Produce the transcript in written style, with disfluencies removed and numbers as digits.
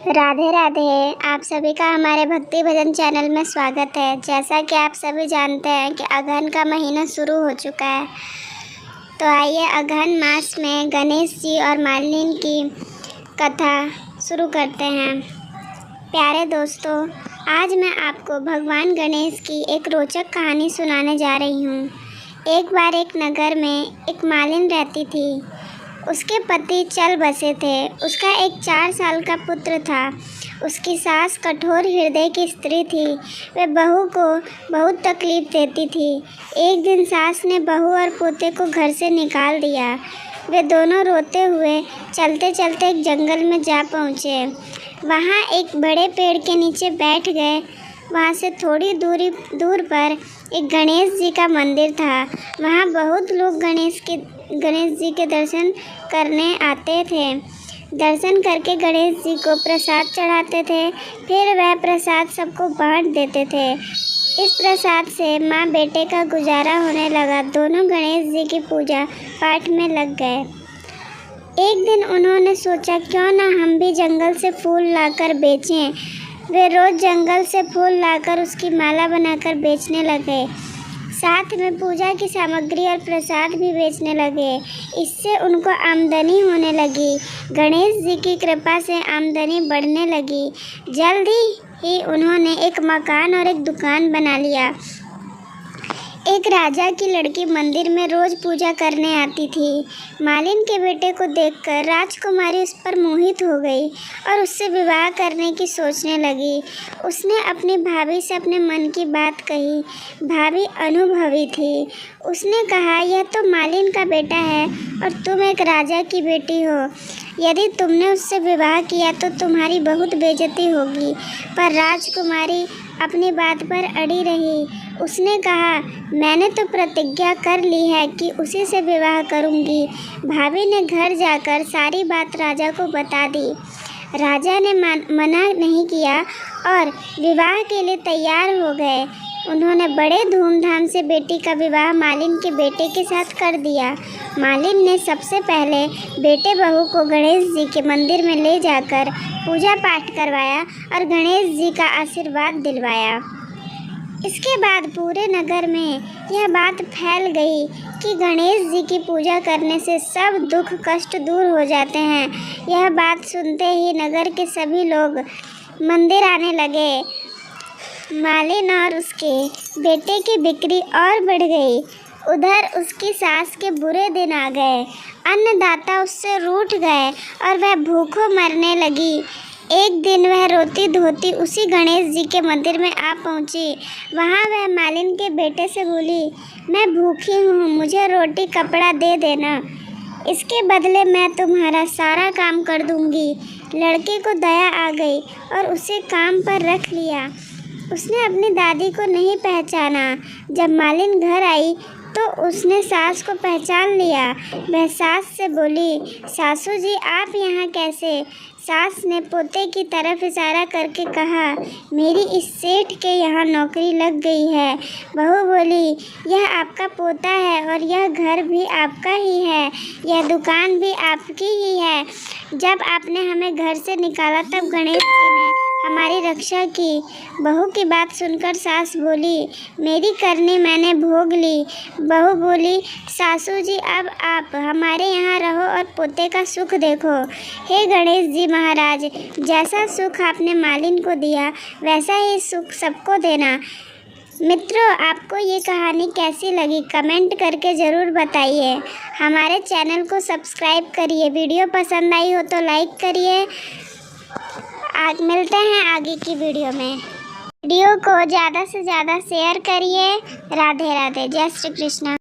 राधे राधे। आप सभी का हमारे भक्ति भजन चैनल में स्वागत है। जैसा कि आप सभी जानते हैं कि अगहन का महीना शुरू हो चुका है, तो आइए अगहन मास में गणेश जी और मालिनी की कथा शुरू करते हैं। प्यारे दोस्तों, आज मैं आपको भगवान गणेश की एक रोचक कहानी सुनाने जा रही हूँ। एक बार एक नगर में एक मालिन रहती थी। उसके पति चल बसे थे। उसका एक 4 साल का पुत्र था। उसकी सास कठोर हृदय की स्त्री थी। वह बहू को बहुत तकलीफ देती थी। एक दिन सास ने बहू और पोते को घर से निकाल दिया। वे दोनों रोते हुए चलते चलते एक जंगल में जा पहुँचे। वहाँ एक बड़े पेड़ के नीचे बैठ गए। वहाँ से थोड़ी दूर पर एक गणेश जी का मंदिर था। वहाँ बहुत लोग गणेश जी के दर्शन करने आते थे। दर्शन करके गणेश जी को प्रसाद चढ़ाते थे। फिर वह प्रसाद सबको बांट देते थे। इस प्रसाद से माँ बेटे का गुजारा होने लगा। दोनों गणेश जी की पूजा पाठ में लग गए। एक दिन उन्होंने सोचा, क्यों ना हम भी जंगल से फूल लाकर बेचें। वे रोज़ जंगल से फूल लाकर उसकी माला बनाकर बेचने लगे। साथ में पूजा की सामग्री और प्रसाद भी बेचने लगे। इससे उनको आमदनी होने लगी। गणेश जी की कृपा से आमदनी बढ़ने लगी। जल्दी ही उन्होंने एक मकान और एक दुकान बना लिया। एक राजा की लड़की मंदिर में रोज़ पूजा करने आती थी। मालिन के बेटे को देखकर राजकुमारी उस पर मोहित हो गई और उससे विवाह करने की सोचने लगी। उसने अपनी भाभी से अपने मन की बात कही। भाभी अनुभवी थी। उसने कहा, यह तो मालिन का बेटा है और तुम एक राजा की बेटी हो। यदि तुमने उससे विवाह किया तो तुम्हारी बहुत बेइज्जती होगी। पर राजकुमारी अपनी बात पर अड़ी रही। उसने कहा, मैंने तो प्रतिज्ञा कर ली है कि उसी से विवाह करूंगी। भाभी ने घर जाकर सारी बात राजा को बता दी। राजा ने मना नहीं किया और विवाह के लिए तैयार हो गए। उन्होंने बड़े धूमधाम से बेटी का विवाह मालिन के बेटे के साथ कर दिया। मालिन ने सबसे पहले बेटे बहू को गणेश जी के मंदिर में ले जाकर पूजा पाठ करवाया और गणेश जी का आशीर्वाद दिलवाया। इसके बाद पूरे नगर में यह बात फैल गई कि गणेश जी की पूजा करने से सब दुख कष्ट दूर हो जाते हैं। यह बात सुनते ही नगर के सभी लोग मंदिर आने लगे। मालिन और उसके बेटे की बिक्री और बढ़ गई। उधर उसकी सास के बुरे दिन आ गए। अन्नदाता उससे रूठ गए और वह भूखों मरने लगी। एक दिन वह रोती धोती उसी गणेश जी के मंदिर में आ पहुंची। वहां वह मालिन के बेटे से बोली, मैं भूखी हूँ, मुझे रोटी कपड़ा दे देना। इसके बदले मैं तुम्हारा सारा काम कर दूंगी। लड़के को दया आ गई और उसे काम पर रख लिया। उसने अपनी दादी को नहीं पहचाना। जब मालिन घर आई तो उसने सास को पहचान लिया। वह सास से बोली, सासू जी आप यहाँ कैसे? सास ने पोते की तरफ इशारा करके कहा, मेरी इस सेठ के यहाँ नौकरी लग गई है। बहू बोली, यह आपका पोता है और यह घर भी आपका ही है, यह दुकान भी आपकी ही है। जब आपने हमें घर से निकाला तब गणेश जी ने हमारी रक्षा की। बहू की बात सुनकर सास बोली, मेरी करनी मैंने भोग ली। बहू बोली, सासू जी अब आप हमारे यहाँ रहो और पोते का सुख देखो। हे गणेश जी महाराज, जैसा सुख आपने मालिन को दिया वैसा ही सुख सबको देना। मित्रों, आपको ये कहानी कैसी लगी कमेंट करके ज़रूर बताइए। हमारे चैनल को सब्सक्राइब करिए। वीडियो पसंद आई हो तो लाइक करिए। मिलते हैं आगे की वीडियो में। वीडियो को ज़्यादा से ज़्यादा शेयर करिए। राधे राधे। जय श्री कृष्ण।